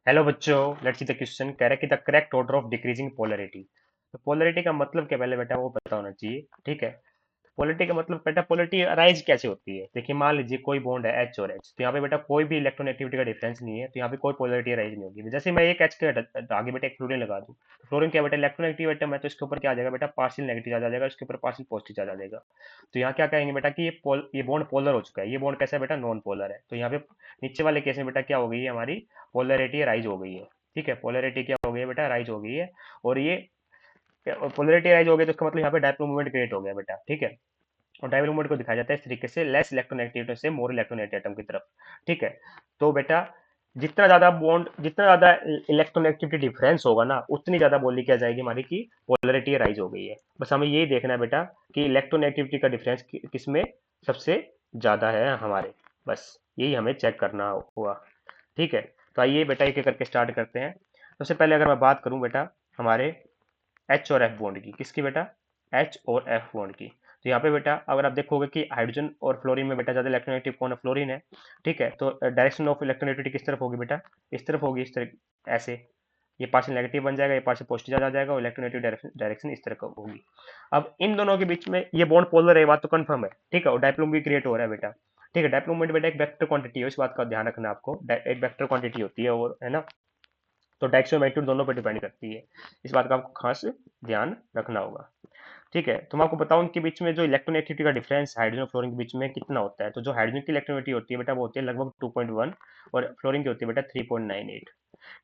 Hello बच्चों, let's see the question. कह रहा है कि the correct order of decreasing polarity. तो पोलैरिटी का मतलब क्या, पहले बेटा वो पता होना चाहिए। ठीक है, पोलैरिटी का मतलब बेटा पोलैरिटी अराइज कैसे होती है। देखिए, मान लीजिए कोई बॉन्ड है एच और एच, तो यहाँ पे बेटा कोई भी इलेक्ट्रोनेगेटिविटी का डिफरेंस नहीं है, तो यहाँ पे कोई पोलैरिटी अराइज नहीं होगी। जैसे मैं एक एच के आगे बेटा एक फ्लोरीन लगा दूँ, तो फ्लोरीन क्या बेटा इलेक्ट्रोनेगेटिव एटम है, तो इसके ऊपर क्या आ जाएगा बेटा, पार्शियल नेगेटिव आ जाएगा, इसके ऊपर पार्शियल पॉजिटिव आ जाएगा। तो यहाँ क्या कहेंगे बेटा कि ये बॉन्ड पोलर हो चुका है। ये बॉन्ड कैसा है बेटा, नॉन पोलर है। तो यहाँ पे नीचे वाले केस में बेटा क्या हो गई है, हमारी पोलैरिटी राइज हो गई है। ठीक है, पोलैरिटी क्या हो गई है बेटा, राइज हो गई है। और ये पोलैरिटी राइज हो गई, तो इसका मतलब यहाँ पे डायपोल मूवमेंट क्रिएट हो गया बेटा। ठीक है, और डायपोल मूवमेंट को दिखाया जाता है इस तरीके से, लेस इलेक्ट्रोनेगेटिव से मोर इलेक्ट्रोनेगेटिव एटम की तरफ। ठीक है, तो बेटा जितना ज्यादा इलेक्ट्रोनेगेटिविटी डिफरेंस होगा ना, उतनी ज्यादा बोली क्या जाएगी हमारी की पोलैरिटी राइज हो गई है। बस हमें यही देखना है बेटा कि इलेक्ट्रोनेगेटिविटी का डिफरेंस किसमें सबसे ज्यादा है हमारे। बस यही हमें चेक करना होगा। ठीक है, तो आइए बेटा एक एक करके स्टार्ट करते हैं। सबसे पहले अगर मैं बात करूं बेटा हमारे एच और एफ बॉन्ड की, किसकी बेटा, एच और एफ बॉन्ड की। तो यहाँ पे बेटा अगर आप देखोगे कि हाइड्रोजन और फ्लोरीन में बेटा ज्यादा इलेक्ट्रोनेगेटिव कौन है, फ्लोरीन है। ठीक है, तो डायरेक्शन ऑफ इलेक्ट्रोनेगेटिविटी किस तरफ होगी बेटा, इस तरफ होगी, इस तरह ऐसे। ये पार्शियल नेगेटिव बन जाएगा, ये पार्शियल पॉजिटिव आ जाएगा, और इलेक्ट्रोनेगेटिव डायरेक्शन इस तरह का होगी। अब इन दोनों के बीच में ये बॉन्ड पोलर है, बात तो कंफर्म है। ठीक है, और डायप्लोम भी क्रिएट हो रहा है बेटा। ठीक है, डायप्लोम बेटा एक वेक्टर क्वांटिटी है, इस बात का ध्यान रखना आपको, एक वेक्टर क्वांटिटी होती है, और है ना। तो डायरेक्शन मैग्नीट्यूड दोनों पर डिपेंड करती है, इस बात का आपको खास ध्यान रखना होगा। ठीक है, तो मैं आपको बताऊं उनके बीच में जो इलेक्ट्रोनेगेटिविटी का डिफरेंस हाइड्रोजन और फ्लोरीन के बीच में कितना होता है। तो जो हाइड्रोजन की इलेक्ट्रोनेगेटिविटी होती है बेटा वो होती है लगभग 2.1, और फ्लोरीन की होती है बेटा 3.98।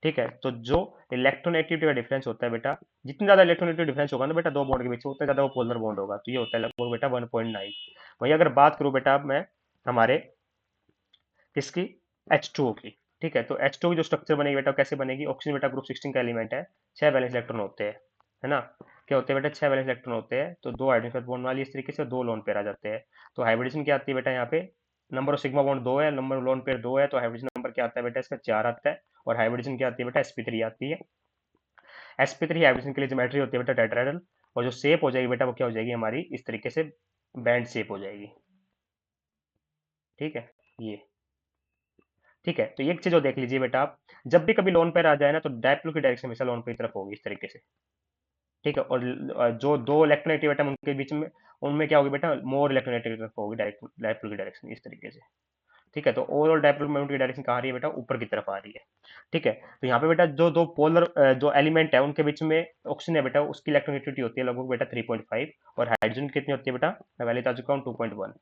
ठीक है, तो जो इलेक्ट्रोनेगेटिविटी का डिफरेंस होता है बेटा, जितना ज्यादा इलेक्ट्रोनेगेटिव डिफरेंस होगा ना बेटा दो बॉन्ड के बीच में, उतना ज्यादा वो पोलर बॉन्ड होगा। तो ये होता है लगभग बेटा 1.9। वहीं अगर बात करूं बेटा अब मैं हमारे किसकी, H2O की। ठीक है, तो H2O की जो स्ट्रक्चर बनेगी बेटा कैसे बनेगी, ऑक्सीजन बेटा ग्रुप 16 का एलिमेंट है, 6 वैलेंस इलेक्ट्रॉन होते हैं, है ना। क्या होते हैं बेटा, 6 वैलेंस इलेक्ट्रॉन होते हैं, तो दो हाइड्रोजन बॉन्ड वाली इस तरीके से, दो लोन पेयर आ जाते हैं। तो हाइब्रिडेशन क्या आती है बेटा, यहाँ पे नंबर ऑफ सिग्मा बॉन्ड 2 है, नंबर ऑफ लोन पेयर 2 है, तो हाइब्रिडेशन नंबर क्या आता है बेटा इसका 4 आता है। और हाइब्रिडेशन क्या आती है बेटा, sp3 आती है। sp3 हाइब्रिडेशन के लिए ज्योमेट्री होती है बेटा टेट्राहेड्रल, और जो शेप हो जाएगी बेटा वो क्या हो जाएगी हमारी, इस तरीके से बैंड शेप हो जाएगी। ठीक है, ये ठीक है, तो एक चीज और देख लीजिए बेटा आप, जब भी कभी लोन पेयर आ जाए ना, तो डायपोल की डायरेक्शन हमेशा लोन पेयर की तरफ होगी इस तरीके से। ठीक है, और जो दो इलेक्ट्रोनेगेटिव एटम उनके बीच में, उनमें क्या होगी बेटा, मोर इलेक्ट्रोनेगेटिव तरफ होगी डायपोल की डायरेक्शन इस तरीके से। ठीक है, तो ओवरऑल डायपोल मोमेंट की डायरेक्शन कहाँ आ रही है बेटा, ऊपर की तरफ आ रही है। ठीक है, तो यहाँ पे बेटा जो दो पोलर जो एलिमेंट है उनके बीच में ऑक्सीजन है बेटा, उसकी इलेक्ट्रोनेगेटिविटी होती है लगभग बेटा 3.5, और हाइड्रोजन की कितनी होती है बेटा, मैं पहले बता चुका हूँ 2.1।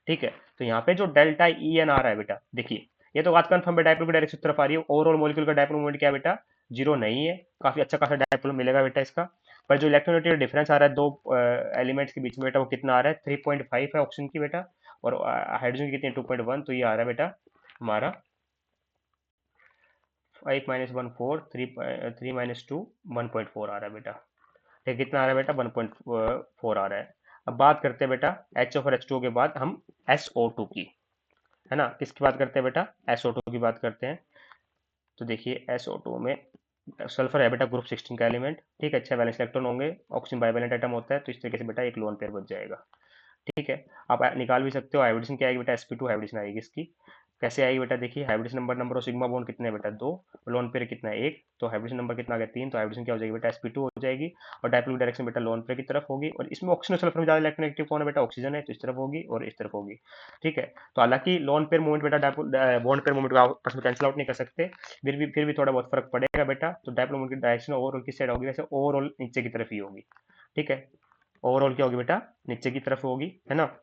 ठीक है, तो यहाँ पे जो डेल्टा ई एन आ रहा है बेटा, देखिए ये तो बात कंफर्म है, डायपोल की डायरेक्शन तरफ आ रही है। ओवरऑल मॉलिक्यूल का डायपोल मोमेंट क्या है बेटा, जीरो नहीं है, काफी अच्छा खासा डायपोल मिलेगा बेटा इसका। पर जो इलेक्ट्रोनेगेटिव डिफरेंस आ रहा है दो एलिमेंट्स के बीच में बेटा, वो कितना आ रहा है, 3.5 है ऑक्सीजन की बेटा, और हाइड्रोजन की कितनी 2.1, तो ये आ रहा है बेटा हमारा 5 - 1 4 3 - 2 1.4 आ रहा है बेटा। ठीक, कितना आ रहा है बेटा, 1.4 आ रहा है। अब बात करते हैं बेटा एच और H2O के बाद हम SO2 की, है ना, किसकी बात करते हैं बेटा, SO2 की बात करते हैं। तो देखिए SO2 में सल्फर है बेटा ग्रुप 16 का एलिमेंट। ठीक है, 6 वैलेंस इलेक्ट्रॉन होंगे, ऑक्सीजन बाइवेलेंट एटम होता है, तो इस तरीके से बेटा एक लोन पेयर बच जाएगा। ठीक है, आप निकाल भी सकते हो, हाइब्रिडेशन क्या आएगी बेटा, sp2 हाइब्रिडेशन आएगी इसकी। कैसे आएगी बेटा, देखिए hybridisation number of sigma bond कितने हैं बेटा, दो, लोन पेयर कितना है, एक, तो हाइब्रिडेशन नंबर कितना आ गया, तीन, तो हाइब्रिडेशन क्या हो जाएगी बेटा, sp2 हो जाएगी। और डायपोल की डायरेक्शन बेटा लोन पेयर की तरफ होगी, और इसमें ऑक्सीजन और सल्फर में ज्यादा इलेक्ट्रोनेगेटिव कौन है बेटा, ऑक्सीजन है, तो इस तरफ होगी और इस तरफ होगी। ठीक है, तो हालांकि लोन पेयर मूवमेंट बेटा डायपोल बॉन्ड पेयर मूवमेंट को आपस में कैंसिल आउट नहीं कर सकते, फिर भी थोड़ा बहुत फर्क पड़ेगा बेटा। तो डायपोल मूवमेंट की डायरेक्शन ओवरऑल किस साइड होगी, वैसे ओवरऑल नीचे की तरफ ही होगी। ठीक है, ओवरऑल क्या होगी बेटा, नीचे की तरफ होगी, है ना।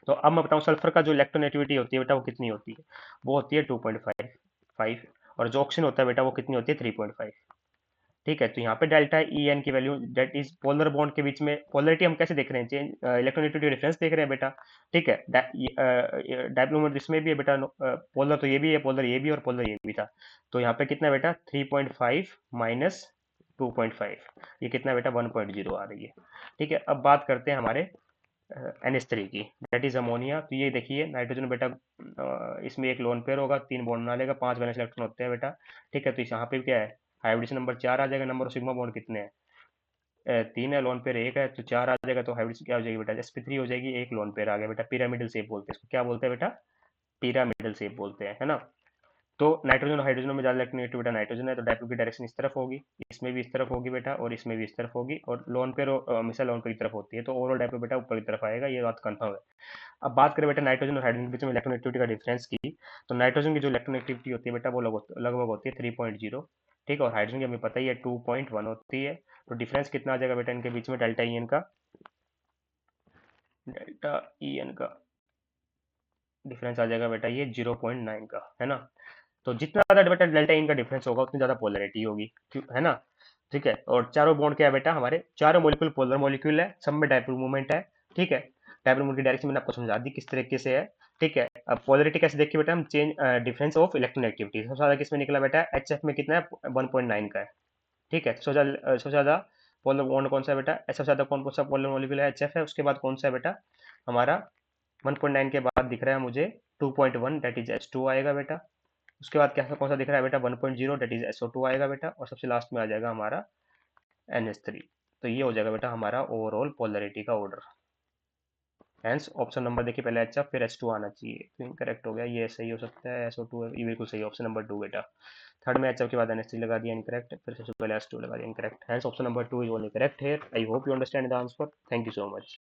तो अब मैं बताऊं सल्फर का जो इलेक्ट्रोनेगेटिविटी होती है बेटा वो कितनी होती है, वो होती है 2.5, और जो ऑक्सीजन होता है बेटा वो कितनी होती है 3.5। ठीक है, तो यहाँ पे डेल्टा ई एन की value, that is polar bond के बीच में पोलरिटी हम कैसे देख रहे हैं, चेंज इलेक्ट्रोनेगेटिविटी डिफरेंस देख रहे हैं बेटा। ठीक है, डायप्लोमर इसमें भी है बेटा, पोलर तो ये भी है, पोलर ये भी और पोलर ये भी था। तो यहाँ पे कितना बेटा 3.5 माइनस 2.5, ये कितना बेटा 1.0 आ रही है। ठीक है, अब बात करते हैं हमारे NH3 की, दैट इज अमोनिया। तो ये देखिए नाइट्रोजन बेटा इसमें एक लोन पेयर होगा, तीन बॉन्ड बना लेगा, 5 वैलेंस इलेक्ट्रॉन होते हैं बेटा। ठीक है, तो यहाँ पे क्या है, हाइब्रिडेशन नंबर 4 आ जाएगा, नंबर ऑफ सिग्मा बॉन्ड कितने हैं, तीन है, लोन पेयर एक है, तो 4 आ जाएगा, तो हाइब्रिडेशन क्या हो जाएगी बेटा, sp3 हो जाएगी, एक लोन पेयर आ गया बेटा, पिरामिडल शेप बोलते हैं इसको, क्या बोलते हैं बेटा, पिरामिडल शेप बोलते हैं, है ना। तो नाइट्रोजन और हाइड्रोजन में ज्यादा इलेक्ट्रोनेगेटिव बेटा नाइट्रोजन है, तो डायपोल की डायरेक्शन इस तरफ होगी, इसमें भी इस तरफ होगी बेटा, और इसमें भी इस तरफ होगी, और लोन पेयर हमेशा लोन पेयर की तरफ होती है, तो ओवरऑल डायपोल बेटा ऊपर की तरफ आएगा, ये बात कंफर्म है। अब बात करें बेटा नाइट्रोजन और हाइड्रोजन के बीच में इलेक्ट्रोनेगेटिविटी का डिफरेंस की, तो नाइट्रोजन की जो इलेक्ट्रोनेगेटिविटी होती है बेटा वो लगभग होती है 3.0, ठीक है, और हाइड्रोजन की हमें पता ही है 2.1 होती है। तो डिफरेंस कितना आ जाएगा बेटा इनके बीच में, डेल्टा ई एन का, डेल्टा ई एन का डिफरेंस आ जाएगा बेटा ये 0.9 का, है ना। तो जितना ज्यादा बेटा डेल्टा इन का डिफरेंस होगा उतनी ज्यादा पोलरिटी होगी, है ना। ठीक है, और चारों बॉन्ड क्या है बेटा, हमारे चारों मॉलिक्यूल पोलर मॉलिक्यूल है, सब में डायपोल मूवमेंट है। ठीक है, डायपोल मूवमेंट की डायरेक्शन मैंने आपको समझा दी किस तरीके से है। ठीक है, अब पोलरिटी कैसे देखिए बेटा हम, चेंज डिफरेंस ऑफ इलेक्ट्रोनेगेटिविटी, सबसे ज्यादा किसमें निकला बेटा, एच एफ में कितना है, 1.9 का है। ठीक है, सबसे ज्यादा पोलर बॉन्ड कौन सा है बेटा, सबसे ज्यादा कौन कौन सा पोलर मॉलिक्यूल है, एच एफ है, उसके बाद कौन सा है बेटा हमारा, 1.9 के बाद दिख रहा है मुझे 2.1, दैट इज H2 आएगा बेटा। उसके बाद क्या कौन सा दिख रहा है बेटा, 1.0, दैट इज SO2 आएगा बेटा, और सबसे लास्ट में आ जाएगा हमारा NH3। तो ये हो जाएगा बेटा हमारा ओवरऑल पोलरिटी का ऑर्डर। हेंस ऑप्शन नंबर देखिए, पहले HF फिर H2 आना चाहिए, तो इनकरेक्ट हो गया, ये सही हो सकता है, SO2 ये बिल्कुल सही, ऑप्शन नंबर 2 बेटा। थर्ड में HF के बाद NH3 लगा दिया, इनकरेक्ट, फिर सबसे पहले H2 लगा दिया, incorrect, hence option number 2 is only correct here. I hope you understand the answer, thank you so much.